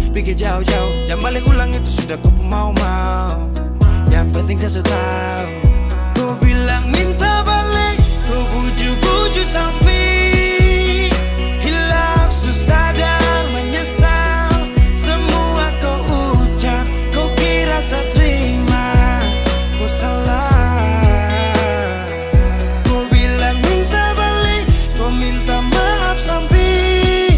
Pikir jauh-jauh, jangan balik ulang itu sudah kau mau-mau. Yang Yang penting saya sudah tahu. Kau bilang minta balik, kau bujuk-bujuk sampai hilaf, susah dan menyesal. Semua kau ucap, kau kira saya terima. Kau salah. Kau bilang minta balik, kau minta maaf sampai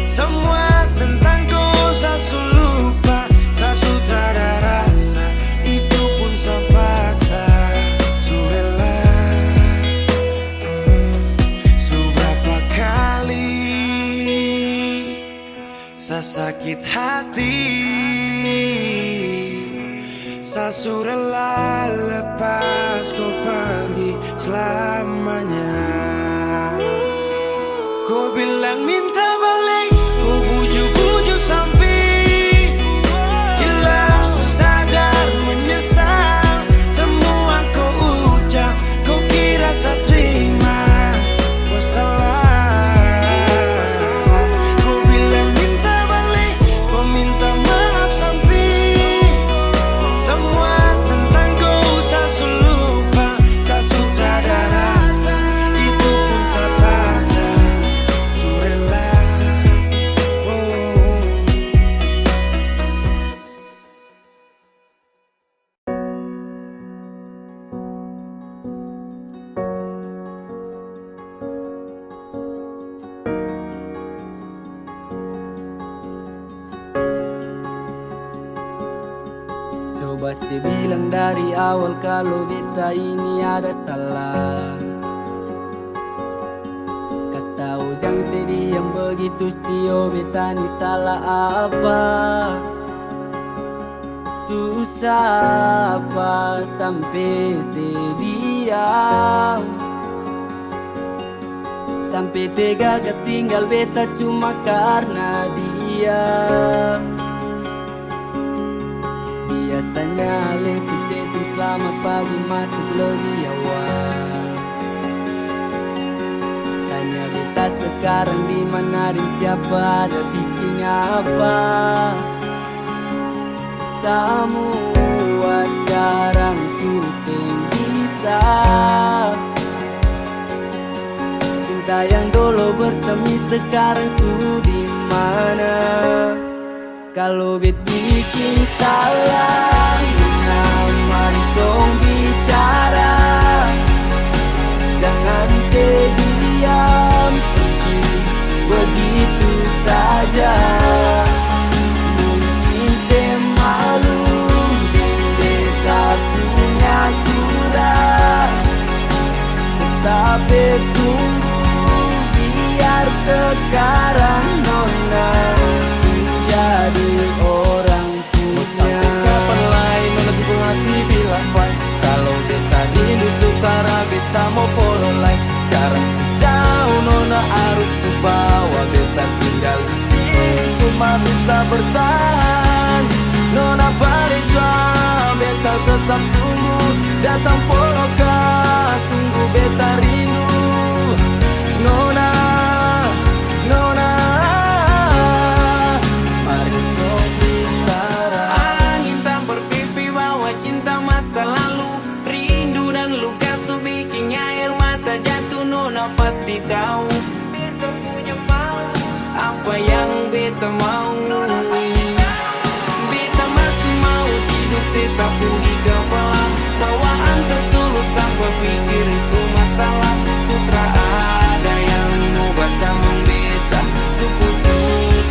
semua tentang kau saya lupa. Saya sudah ada rasa, itu pun saya paksa. Surela, seberapa kali saya sakit hati. Saya surela lepas kau pergi selamanya. Kau bilang minta balik, kau bujuk-bujuk sampai hilaf, susah dan menyesal. Semua kau ucap, kau kira saya terima. Kau salah. Kau bilang minta balik, kau minta maaf sampai semua tentang kau saya lupa. Saya sudah ada rasa, itu pun saya paksa. Surela, Coba saya bilang dari awal kalau beta ini ada salah. Kas tahu jangan sedih yang begitu sio beta ni salah apa. Susah apa sampai sedia, sampai tega gas tinggal beta cuma karena dia. Biasanya lebih chatting selamat pagi masuk lebih awal. Tanya beta sekarang di mana dan siapa, ada bikin apa. Semua sekarang susah bisa. Cinta yang dulu bersemi sekarang sudah di mana? Kalau bet bikin salah, mari dong bicara. Jangan sediam pergi begitu saja. Mungkin saya malu dan beta punya curang, tetapi tunggu biar sekarang nona jadi orang punya. Sampai kapan lain nona timbul hati bila fine. Kalau beta rindu sukara beta mau polo lain. Sekarang sejauh nona harus bawa beta tinggal di sini cuma bisa bertahan. Nona balik jual beta tetap tunggu datang polo kah sungguh beta rindu. Nona, nona, mari dong bicara. angin tak berpipi bawa cinta masa lalu. Rindu dan luka tuh bikin air mata jatuh. Nona pasti tahu beta punya mau, apa yang beta mau. Beta masih mau tidur sesapu di kepala. Bawaan tersulut tanpa pikir itu masalah. Sutra ada yang mau baca membeta. Sukutu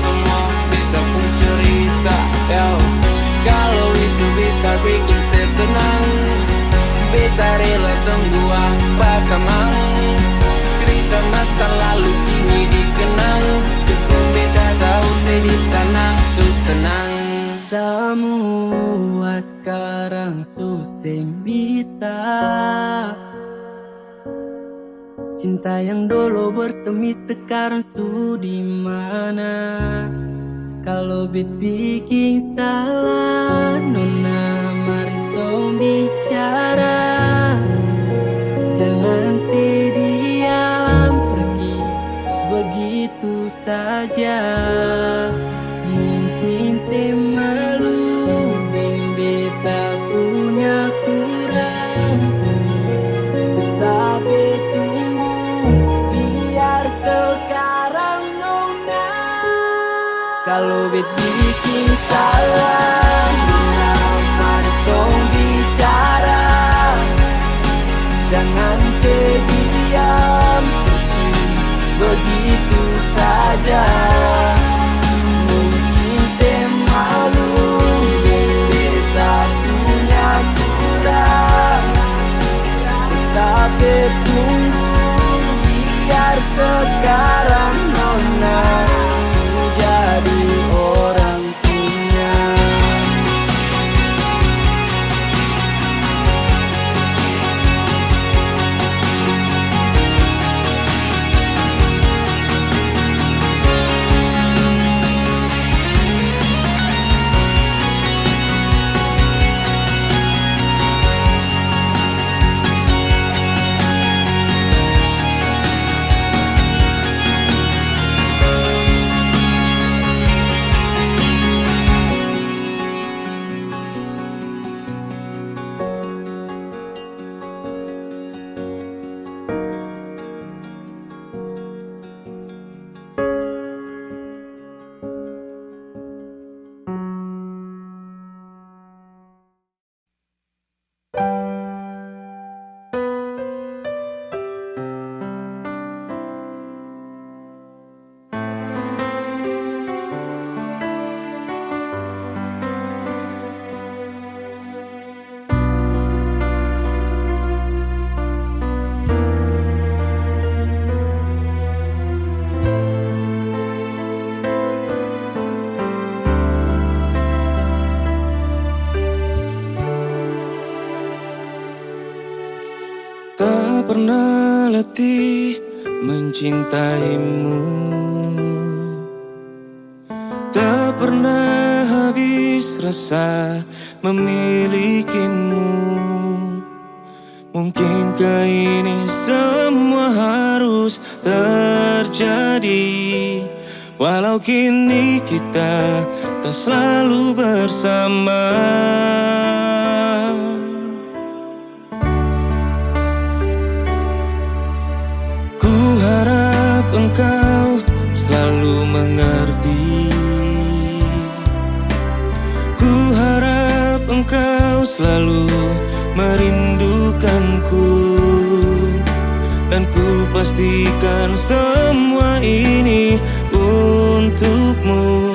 semua beta pun cerita. Yo, kalau itu bisa bikin saya tenang, beta rela tunggu batamang. Cerita masa lalu kini dikenang. Cukup beta tahu saya di sana senang. Semua sekarang susah bisa. Cinta yang dulu bersemi sekarang sudah di mana? Kalau bet bikin salah, nona mari tong bicara. Jangan sediam pergi begitu saja. Mungkin saya malu dan beta punya bet bikin salah. Mana tong bicara, jangan sediam begitu saja. Mungkin malu beta punya kurang, tapi tunggu biar sekarang nona jadi orang punya. Tak pernah letih mencintaimu, tak pernah habis rasa memilikimu. Mungkinkah ini semua harus terjadi, walau kini kita tak selalu bersama. Engkau selalu mengerti. Ku harap engkau selalu merindukanku, dan ku pastikan semua ini untukmu.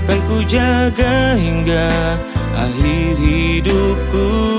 Kan ku jaga hingga akhir hidupku.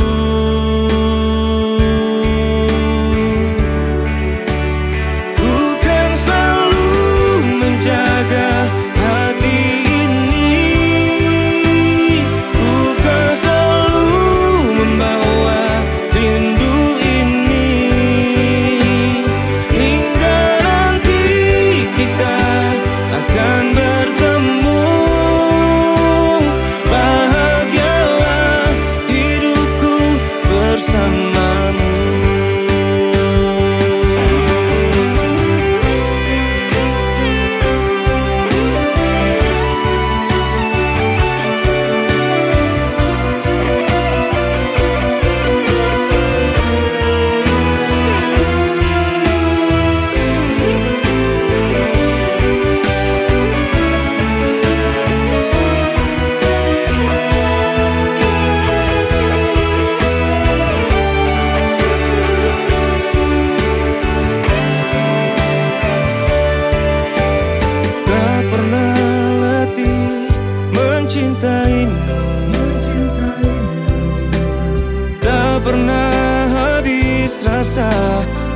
Tak pernah habis rasa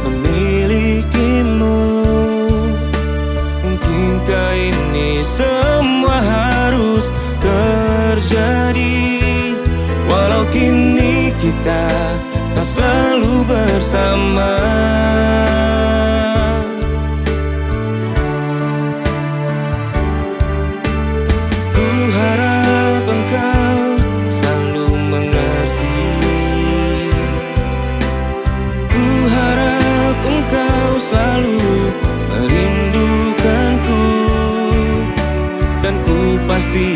memilikimu. Mungkinkah ini semua harus terjadi, walau kini kita tak selalu bersama. Selalu merindukanku, dan ku pasti